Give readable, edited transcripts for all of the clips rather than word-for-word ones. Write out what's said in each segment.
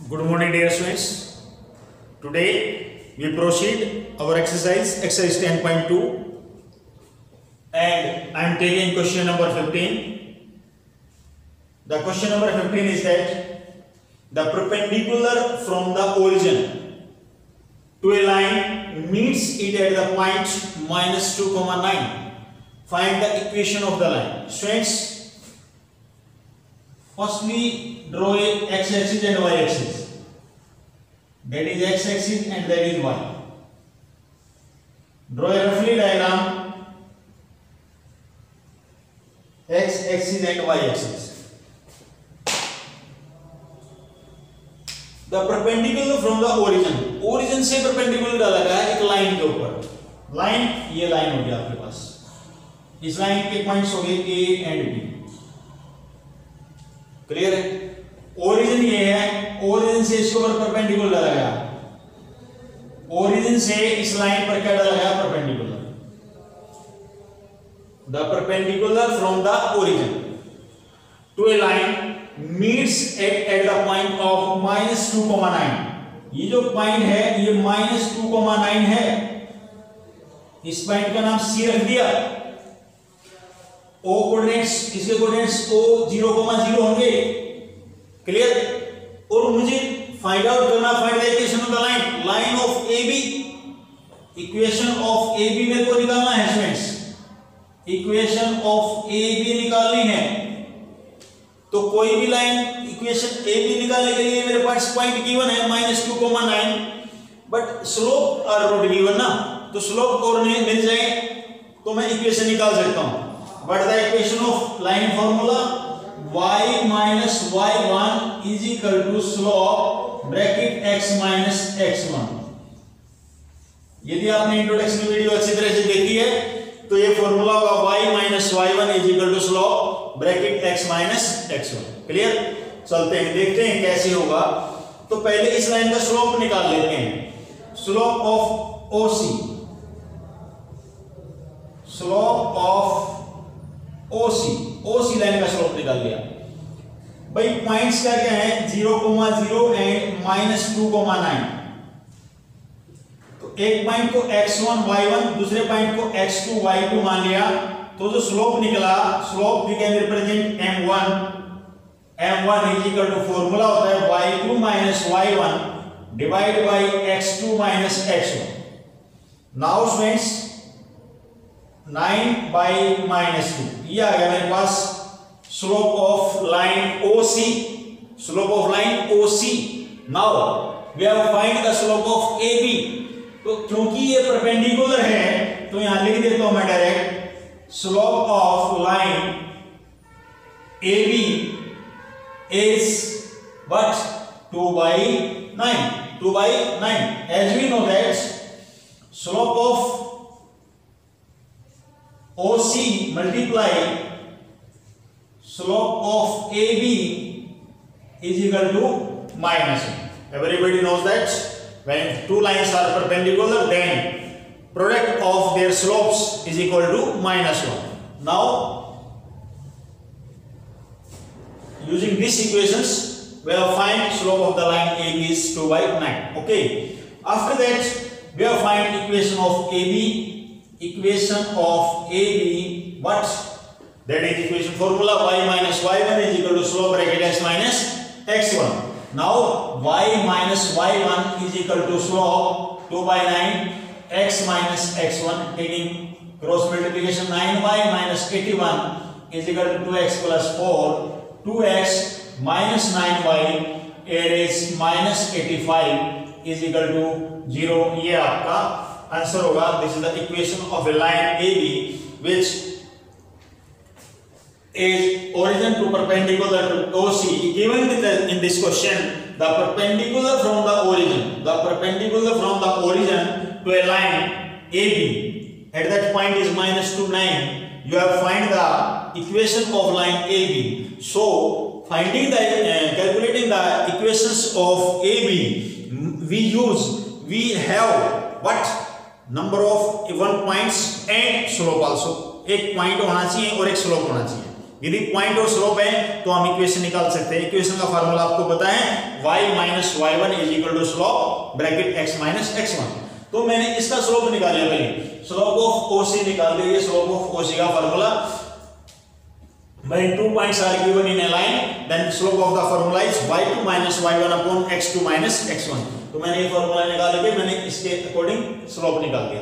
Good morning, dear students. Today we proceed our exercise 10.2, and I am taking question number 15. The question number 15 is that the perpendicular from the origin to a line meets it at the point minus 2,9. Find the equation of the line. Students, firstly draw a x-axis and y-axis. That is x-axis and that is y. Draw a roughly diagram x-axis and y-axis. The perpendicular from the origin से perpendicular डाला गया है एक line के ऊपर. Line ये line हो गया आपके पास. इस लाइन के पॉइंट्स हो गए A एंड B. क्लियर है? ओरिजिन ये है, ओरिजिन से इसके ऊपर परपेंडिकुलर डाला गया. ओरिजिन से इस लाइन पर क्या डाला गया? Perpendicular. The perpendicular from the origin to a line meets at the point of minus 2,9. ये जो पॉइंट है ये माइनस 2,9 है. इस पॉइंट का नाम C रख दिया. O कोऑर्डिनेट्स, इसके कोऑर्डिनेट्स O 0,0 होंगे. क्लियर? और मुझे फाइंड आउट करना, find the equation of the line of AB. Equation of AB मेरे को निकालना है स्टूडेंट्स. इक्वेशन ऑफ AB निकालनी है. तो कोई भी लाइन इक्वेशन AB निकालने के लिए मेरे पास पॉइंट गिवन है minus 2,9, but slope are not given ना. तो स्लोप और मिल जाए तो मैं इक्वेशन निकाल सकता हूं. What is the equation of line formula? Y minus y1 is equal to slope bracket x minus x1. यदि आपने इंट्रोडक्शन वीडियो अच्छी तरह से देखी है तो ये फॉर्मूला होगा y minus y1 is equal to slope bracket x minus x1. Clear? चलते हैं, देखते हैं कैसे होगा. तो पहले इस लाइन का स्लोप निकाल लेते हैं. Slope of OC, slope of OC line का स्लोप निकाल लिया. भाई पॉइंट्स क्या क्या है? 0,0 एंड माइनस 2,9. तो एक पॉइंट को x1 y1, दूसरे पॉइंट को x2 y2 मान लिया. तो जो स्लोप निकला, slope we can represent m1 is equal to formula होता है y2 minus y1 divide by x2 minus x1. Now students 9 by minus 2 ये आ गया मेरे पास slope of line OC. Slope of line OC. Now we have find the slope of AB. तो क्योंकि ये परपेंडिकुलर है तो यहां लिख देता हूं मैं direct. Slope of line AB is what? 2 by 9. 2 by 9. As we know that slope of OC multiply slope of AB is equal to minus 1. Everybody knows that when two lines are perpendicular then product of their slopes is equal to minus 1. Now using these equations we have find slope of the line AB is 2 by 9. Okay. After that we have find equation of AB. Equation of AB, what? That is equation formula y minus y1 is equal to slope bracket x minus x1. Now y minus y1 is equal to slope 2 by 9 x minus x1. Taking cross multiplication, 9y minus 81 is equal to 2x plus 4. 2x minus 9y is minus 85 is equal to 0. ये आपका answer होगा. This is the equation of A line AB which is origin to perpendicular to OC. Given in this question the perpendicular from the origin to a line AB at that point is minus 2, 9. You have find the equation of line AB. So finding the calculating the equations of AB we have what? Number of even points and slope also. एक point होना चाहिए और एक slope होना चाहिए. यदि point और slope है तो हम इक्वेशन निकाल सकते हैं। इक्वेशन का फार्मूला आपको पता है y minus y1 is equal to slope bracket x minus x1। तो मैंने इसका स्लोप निकाल लिया, पहले स्लोप ऑफ OC निकाल दिया। स्लोप ऑफ OC का formula when 2 points are given in a line then slope of the formula is y2 minus y1 upon x2 minus x1। तो मैंने ये फार्मूला निकाल के मैंने इसके अकॉर्डिंग स्लोप निकाल दिया।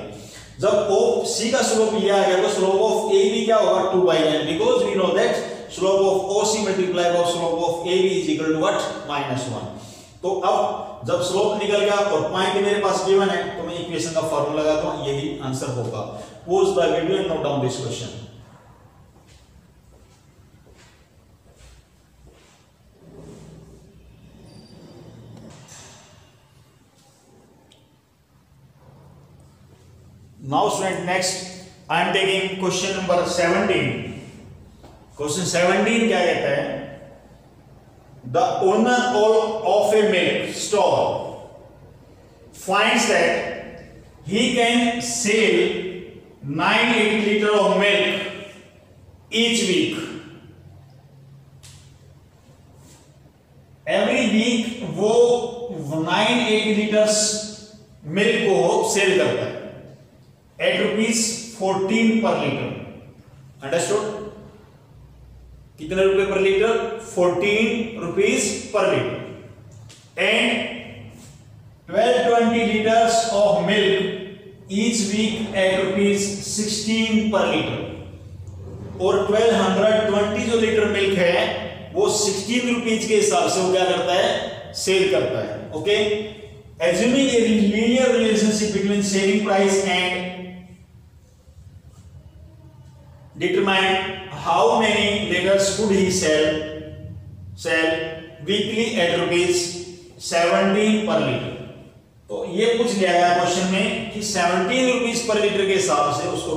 जब OC का स्लोप लिया गया तो स्लोप ऑफ AB क्या होगा 2 by n, because we know that slope of OC multiplied by slope of AB is equal to what -1। तो अब जब स्लोप निकल गया और पॉइंट मेरे पास गिवन है तो मैं इक्वेशन का फार्मूला लगाता हूं, यही आंसर होगा। Pause the video and note down this question. Now student, next I am taking question number 17। Question 17 क्या कहता है? The owner of a milk store finds that he can sell 980 liters of milk each week। Every week वो 980 litres milk को cell करता है at ₹14 per liter। Understood? कितने रुपए पर litre? 14 rupees per liter। and 1220 liters of milk each week at ₹16 per liter। और 1220 जो litre milk है वो 16 रुपीज के हिसाब से वो क्या करता है? सेल करता है। Okay, assuming a linear relationship between selling price and determine how many liters could he sell weekly at ₹17 per liter। तो ये पूछ लिया गया क्वेश्चन में कि 17 रुपीज पर लीटर के हिसाब से उसको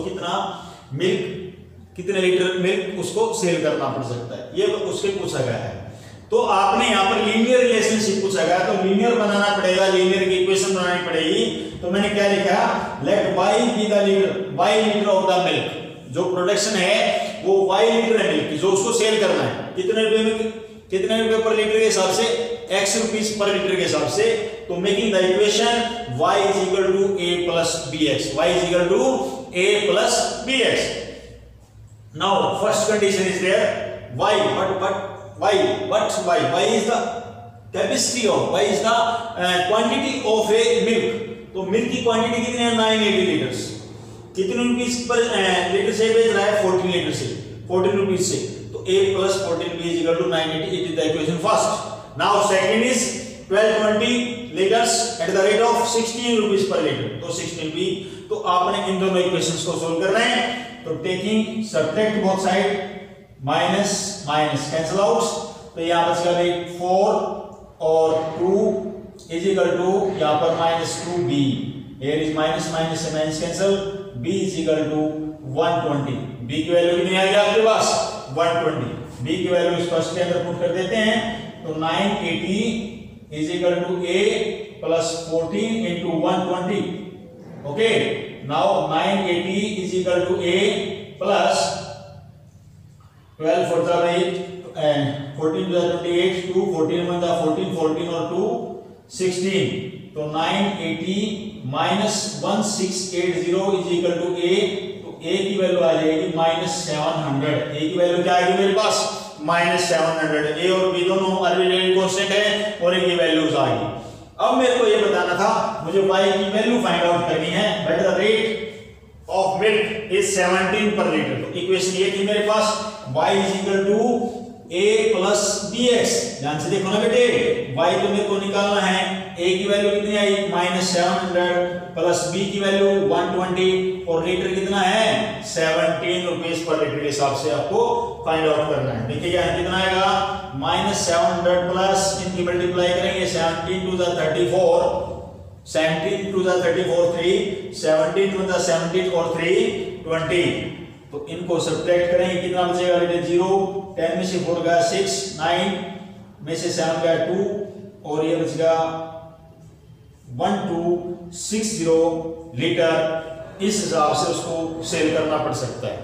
कितने लीटर मिल्क उसको सेल करना पड़ सकता है, ये उसके पूछा गया है। तो आपने यहाँ पर लीनियर रिलेशनशिप पूछा गया तो लीनियर बनाना पड़ेगा, लीनियर की इक्वेशन बनानी पड़ेगी। तो मैंने क्या लिखा? Let y be the litre of the milk. जो प्रोडक्शन है वो y लीटर है मिल्क, जो उसको सेल करना है कितने रुपए पर लीटर के हिसाब से? x रुपीस पर लीटर के हिसाब से। तो making the equation y is equal to a plus bx। y is equal to a plus bx। now first condition is there y, y is the capacity of, y is the quantity of a milk। तो milk की quantity कितनी है? 980 litres. कितने rupees पर litre से बेच रहा है? 14 लीटर से, 14 रुपीस से। तो a plus 14 b is equal to 980। it is the equation first। now second is 1220 liters at the rate of 16 rupees per liter। तो 16b। तो आपने इन दोनों इक्वेशंस को सोल्व करना है। तो taking subtract both side, minus minus cancel out. तो यहाँ बचेगा 4 और 2 इज इक्वल टू यहाँ पर -2b। here is minus minus से minus cancel, b is equal to 120। b की वैल्यू कितनी आएगी आपके पास? 120। b की वैल्यू इस फर्स्ट के अंदर पुट कर देते हैं। तो 980 is equal to a plus 14 into 120। Okay, now 980 is equal to a plus 12 4 8 14 to 28 2 14 1 14 14 और 2 16। तो 980 minus 1680 is equal to a। तो a की वैल्यू आ जाएगी -700। a की वैल्यू क्या आएगी मेरे पास? -700। a और b दोनों आर्बिट्रेरी कांस्टेंट है और इनकी वैल्यूज आ गई। अब मेरे को ये बताना था, मुझे y की वैल्यू फाइंड आउट करनी है। But the rate of milk is 17 पर लीटर। तो इक्वेशन ये थी मेरे पास y is equal to a plus bx। ध्यान से देखो ना बेटे, y तो मेरे को निकालना है। a की वैल्यू कितनी आई? -700 प्लस b की वैल्यू 120 और लीटर कितना है? 17 रुपीस पर लीटर के हिसाब से आपको फाइंड आउट करना है। देखिए क्या कितना आएगा? -700 प्लस इनकी मल्टीप्लाई करेंगे 17 to the 34 17 to the 34 3 17 to the 17 और 3 20। तो इनको सब्ट्रैक्ट करेंगे, कितना बचेगा बेटे? 0। 10 में से 4 गया 6, 9 में से 7 गया 2 और ये बचेगा 1260 लीटर। इस हिसाब से उसको सेल करना पड़ सकता है।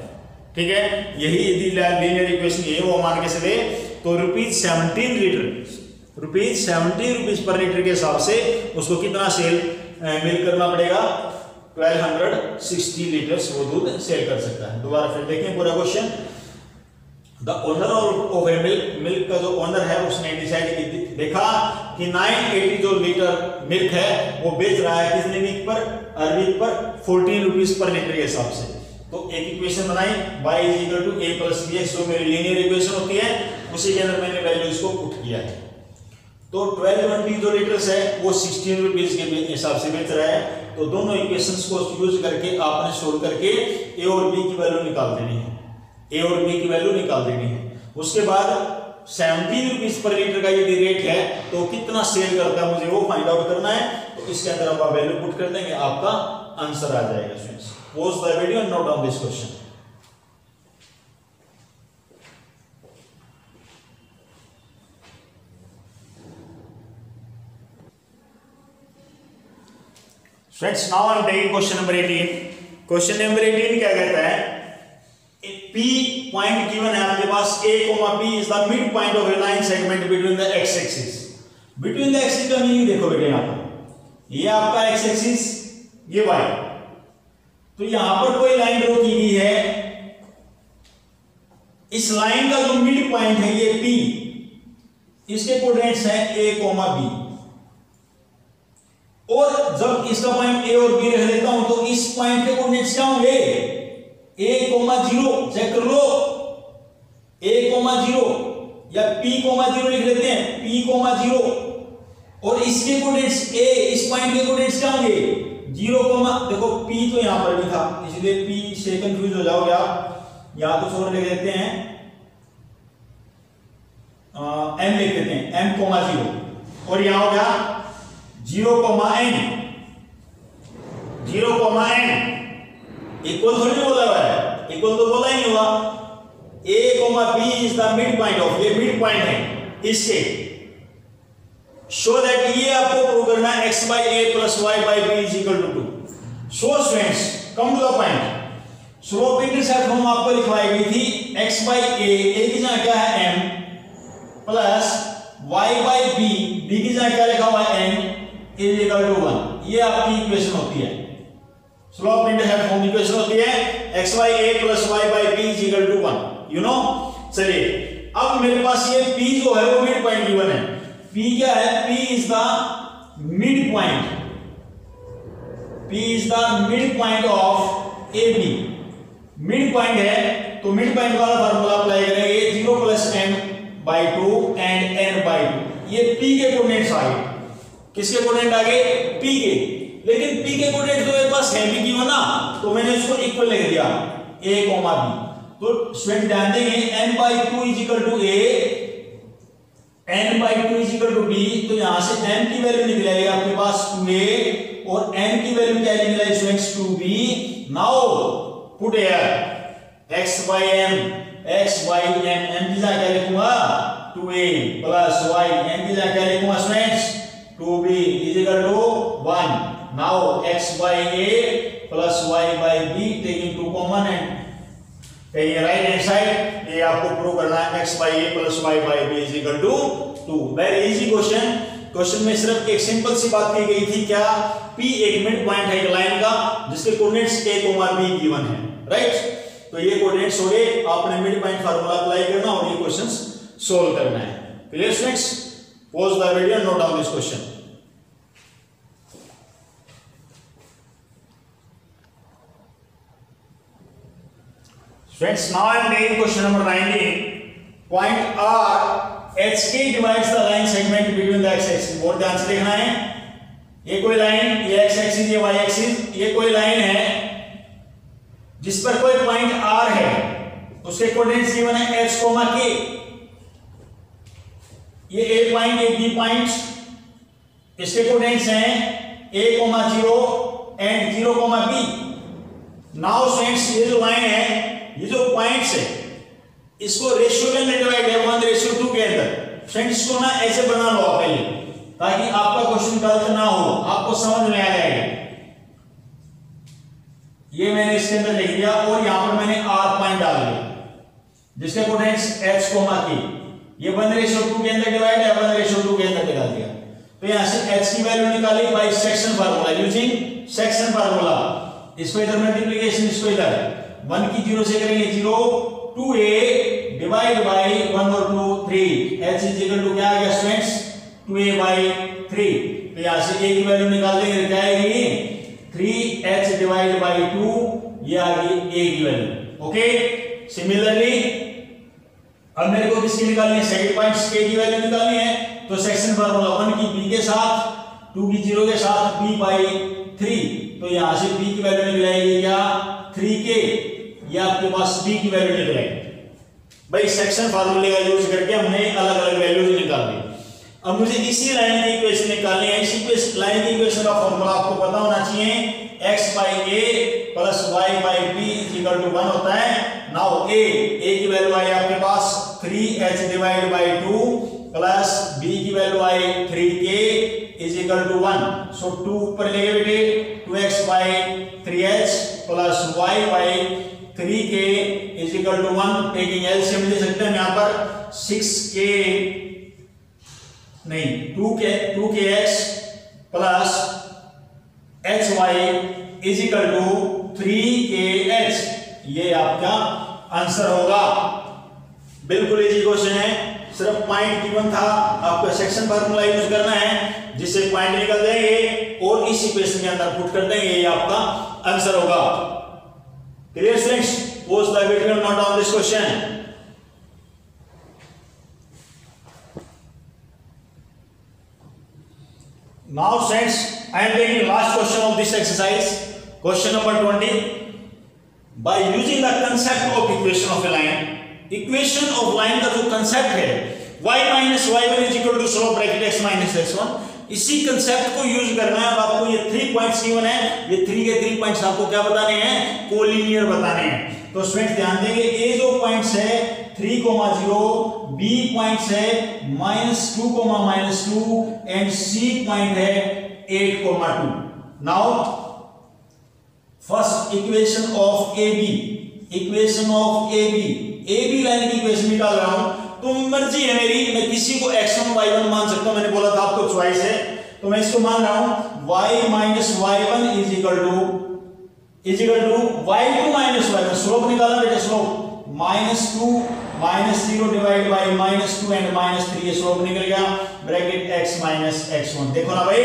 ठीक है, यही यदि लीनियर इक्वेशन ये वो मान के चले तो रुपीज 17 पर लीटर के हिसाब से उसको कितना सेल मिल करना पड़ेगा, 1260 लीटर्स वो दूध सेल कर सकता है। दोबारा फिर देखें पूरा question. The owner of A milk का जो ओनर है उसने डिसाइड देखा कि 980 जो लीटर मिल्क है वो बेच रहा है कितने वीक पर, हर वीक पर 14 रुपीज पर लीटर के हिसाब से। तो एक इक्वेशन बनाई y = a + bx, जो मेरी लीनियर इक्वेशन होती है उसी के अंदर मैंने वैल्यूज को पुट किया है। तो 1220 जो लीटर्स है वो 16 रुपीज के हिसाब से बेच रहा है। तो दोनों इक्वेशंस को यूज करके आपने सोल्व करके a और b की वैल्यू निकाल देनी है, a और b की वैल्यू निकाल देनी है। उसके बाद 17 रुपीज पर लीटर का यदि रेट है तो कितना सेल करता है मुझे वो फाइंड आउट करना है। तो इसके अंदर आप वैल्यू पुट कर देंगे, आपका आंसर आ जाएगा students. Pause the video and note down this question. Friends, now I am taking question number 18. Question number 18 क्या कहता है, P पॉइंट गिवन है आपके पास, A, B is the mid point of a line segment between the x axis. Between the axis का meaning देखो बेटे, यहाँ पर ये आपका x axis, ये y, तो यहां पर कोई लाइन ड्रॉ की गई है, इस लाइन का जो मिड पॉइंट है ये P, इसके कोऑर्डिनेट्स हैं A, B, और जब इसका पॉइंट A और B रख देता हूं तो इस पॉइंट के कोऑर्डिनेट्स क्या होंगे, A, 0, चेक कर लो, A, 0 या P, 0 लिख लेते हैं, P, 0, और इसके कोऑर्डिनेट्स A, इस पॉइंट के कोऑर्डिनेट्स क्या होंगे 0, देखो P तो यहां पर भी था इसलिए P से कंफ्यूज हो जाओगे आप, यहां कुछ और लिख देते हैं, M लिख देते हैं, M, 0, और यहां हो गया 0, n, 0, n, इक्वल थोड़ी बोला हुआ है, इक्वल तो बोला ही नहीं हुआ। A, B is the mid point of, ये मिड पॉइंट है इससे, शो दैट ये आपको प्रूव करना है x by a plus y by b is equal to 2. So students, come to the point. Slope intercept हम आपको लिखवाई गई थी x by a की जगह क्या है m, plus y by b की जगह क्या लिखा हुआ है n is equal to 1. ये आपकी इक्वेशन होती है, स्लोप इंटरसेप्ट फॉर्म इक्वेशन होती है x by a plus y by b is equal to 1. You know? चलिए अब मेरे पास ये p जो है वो मिड पॉइंट गिवन है। P क्या है, P is the midpoint, P is the midpoint of AB, mid point है तो मिड पॉइंट वाला फार्मूला अप्लाई करेंगे, 0 + m/2 एंड n/2, ये P के कोऑर्डिनेट्स आ गए, किसके कोऑर्डिनेट आ गए, P के, लेकिन P के कोऑर्डिनेट तो मेरे पास है भी क्यों ना, तो मैंने इसको इक्वल लिख दिया A, B। तो स्टूडेंट ध्यान देंगे n/2 = A, n/2 = b, तो यहां से m की वैल्यू निकल आएगी आपके पास 2a और n की वैल्यू क्या निकल आई students 2b। Now put here x by m, m की जगह क्या लिखूंगा 2a प्लस y, n की जगह क्या लिखूंगा students 2b = 1. Now x by a plus y by b taking 2 common and taking right hand side, ये आपको प्रूव करना है x by a plus y by b is equal to 2. Very easy question. Question में सिर्फ एक simple सी बात की गई थी, क्या P एक मिड पॉइंट है एक लाइन का जिसके कोऑर्डिनेट्स a, b गिवन है, राइट। तो ये कोऑर्डिनेट्स हो गए, आपने मिड पॉइंट फार्मूला अप्लाई करना और ये क्वेश्चंस सोल्व करना है। Clear students? Pause the video and note down this question. Friends, now I am taking question number 19. Point R, HK divides the line segment between the x-axis. बहुत ध्यान से देखना है, ये कोई लाइन, ये x-axis, ये y-axis, ये कोई लाइन है जिस पर कोई पॉइंट R है, उसके कोऑर्डिनेट्स गिवन है h, k. ये A पॉइंट, ये B पॉइंट, इसके कोऑर्डिनेट्स हैं A, 0 and 0, b. Now friends, ये जो लाइन है, ये जो पॉइंट्स है, इसको रेशियो के अंदर डिवाइड है 1:2 के अंदर। फ्रेंड्स, इसको ना ऐसे बना लो आप पहले, ताकि आपका क्वेश्चन गलत ना हो, आपको समझ में आ जाएगा। ये मैंने इसके अंदर लिख दिया और यहां पर मैंने r पॉइंट डाल दिया जिसके कोऑर्डिनेट्स h, k, ये 1:2 के अंदर डिवाइड है, 1:2 के अंदर निकाल दिया। तो यहां से h की वैल्यू निकाली by section formula, using section formula. इसको इधर मल्टीप्लिकेशन, इसको इधर 1 की 0 से करेंगे 0, 2a डिवाइड बाय 1 और 2 3, h इज इक्वल टू क्या आ गया स्टूडेंट्स 2a बाय 3। तो यहां से a की वैल्यू निकाल देंगे, क्या आएगी 3h डिवाइड बाय 2, ये आ गई a की वैल्यू। ओके, सिमिलरली अब मेरे को किसकी निकालनी है, सेकंड पॉइंट k की वैल्यू निकालनी है। तो सेक्शन फार्मूला 1 की b के साथ, 2 की 0 के साथ b बाय 3। तो यहां से b की वैल्यू निकल आएगी क्या 3k, ये आपके पास b की वैल्यू निकल आएगी। भाई सेक्शन फार्मूले का यूज करके हमने अलग अलग वैल्यूज निकाल दी। अब मुझे इसी लाइन की इक्वेशन निकालनी है। इसी लाइन की इक्वेशन का फार्मूला आपको पता होना चाहिए, x by a plus y by b equal to 1 होता है। नाउ a की वैल्यू आई आपके पास 3h divide by 2 plus b की वैल्यू आई 3k is equal to 1। So 2 ऊपर लेंगे बेटे, 2x by 3h plus y by 3k is equal to 1। Taking LCM ले सकते हैं यहां पर 6k नहीं 2kx plus hy is equal to 3kh, ये आपका आंसर होगा। बिल्कुल इजी क्वेश्चन है, सिर्फ पॉइंट गिवन था, आपको सेक्शन फार्मूला यूज करना है जिससे पॉइंट निकल जाएंगे और इस इक्वेशन के अंदर पुट कर देंगे, ये आपका आंसर होगा। Clear students, post the video note on this question. Now friends, I am taking last question of this exercise, question number 20. By using the concept of equation of a line, equation of line का जो concept है y minus y1 is equal to slope bracket x minus x1, इसी concept को use करना है। और आपको ये 3 पॉइंट्स गिवन है, ये 3 के 3 पॉइंट्स आपको क्या बताने हैं, कोलिनियर बताने हैं। तो स्टूडेंट्स ध्यान देंगे, ए जो पॉइंट्स है 3,0, बी पॉइंट्स है -2, -2 एंड सी पॉइंट है 8,2। Now first equation of A B, equation of A B line की इक्वेशन निकाल रहा हूं। तो मर्जी है मेरी, मैं किसी को x1 y1 मान सकता हूं, मैंने बोला था आपको चॉइस है, तो मैं इसको मान रहा हूं y minus y1 is equal to y2 minus y1। Slope निकालना बेटा, स्लोप -2 -0 डिवाइड बाय -2 एंड -3, ये स्लोप निकल गया ब्रैकेट x माइनस x1। देखो ना भाई,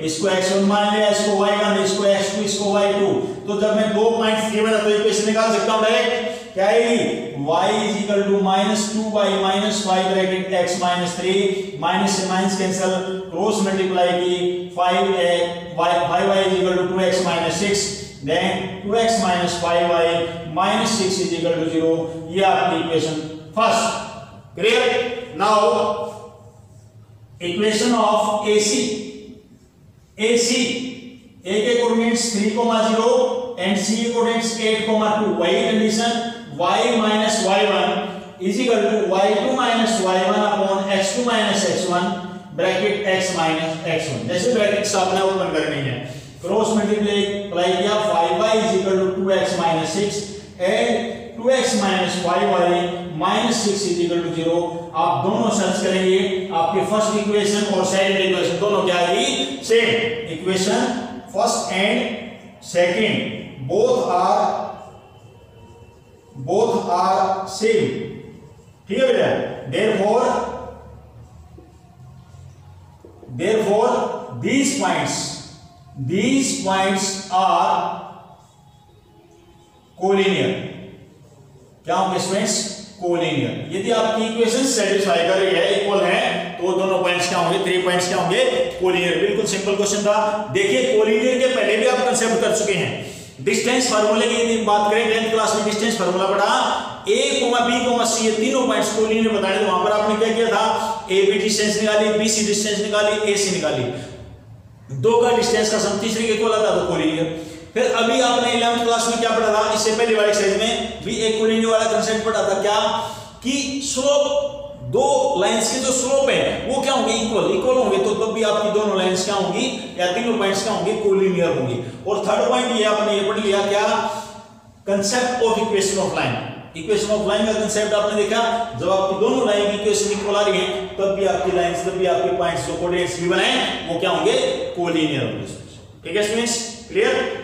इसको x1 मान लिया, इसको y1, इसको x2, इसको y2। तो जब मैं 2 पॉइंट्स गिवन है तो इक्वेशन निकाल सकता हूं डायरेक्ट, क्या आएगी y is equal to -2 by -5 bracket x minus 3, minus से माइनस कैंसिल, क्रॉस मल्टीप्लाई की 5y is equal to 2x minus 6, then 2x minus 5y minus 6 is equal to 0। ये आपकी equation first. Clear? Now equation of AC, A के coordinates 3,0 and C के coordinates 8,2। वही condition y minus y1 is equal to y2 minus y1 upon x2 minus x1 bracket x minus x1। जैसे brackets आपने open करनी है, cross multiply किया 5y is equal to 2x minus 6 and 2x minus 5y minus 6 is equal to 0। आप दोनों search करेंगे, आपके first equation और सेकंड इक्वेशन दोनों क्या आएगी, same. Equation first and second both are same, ठीक है बेटा। therefore these points are collinear। क्या होंगे स्टूडेंट्स, कोलिनियर। यदि आपकी इक्वेशन सेटिस्फाई कर रही है, इक्वल है, तो दोनों पॉइंट्स क्या होंगे, 3 पॉइंट्स क्या होंगे, कोलिनियर। बिल्कुल सिंपल क्वेश्चन था। देखिए कोलिनियर के पहले भी आप कंसेप्ट कर चुके हैं। डिस्टेंस फार्मूले की यदि बात करें, 10th क्लास में डिस्टेंस फार्मूला पढ़ा, a, b, c, ये तीनों पॉइंट्स कोलिनियर बताने, तो वहां पर आपने क्या किया था, ab डिस्टेंस निकाली, bc डिस्टेंस निकाली, ac निकाली, दो का डिस्टेंस का सम तीसरे के इक्वल आता तो कोलिनियर। फिर अभी आपने 11th क्लास में क्या पढ़ा था, इससे पहले वाले एक्सरसाइज में भी एक कोलिनियर वाला कंसेप्ट पढ़ा था, क्या कि स्लोप, दो लाइंस के जो स्लोप है वो क्या क्या होंगे, इक्वल होंगे, तो तब भी आपकी दोनों लाइंस क्या होंगी या तीनों पॉइंट्स क्या होंगे, कोलिनियर होंगी। और थर्ड पॉइंट ये आपने ये पढ़ लिया क्या, concept of equation of line. Equation of line का कंसेप्ट आपने देखा, जब आपकी दोनों लाइन की इक्वेशन इक्वल आ रही है तब भी आपकी लाइंस, तब भी आपके पॉइंट्स जो कोऑर्डिनेट्स गिवन है वो क्या होंगे, कोलिनियर होंगे। ठीक है स्टूडेंट्स, क्लियर।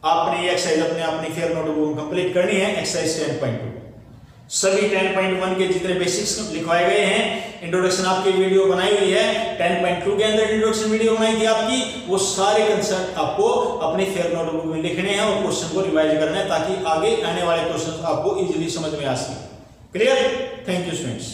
आपने ये एक्सरसाइज अपनी फेयर नोटबुक में कंप्लीट करनी है। एक्सरसाइज 10.2 सभी 10.1 के जितने बेसिक्स लिखवाए गए हैं, इंट्रोडक्शन आपकी वीडियो बनाई हुई है। 10.2 के अंदर इंट्रोडक्शन वीडियो बनाई थी आपकी, वो सारे कंसेप्ट आपको अपने फेयर नोटबुक में लिखने हैं और क्वेश्चन को रिवाइज करना है ताकि आगे आने वाले क्वेश्चन आपको इजीली समझ में आ सके। क्लियर। Thank you students.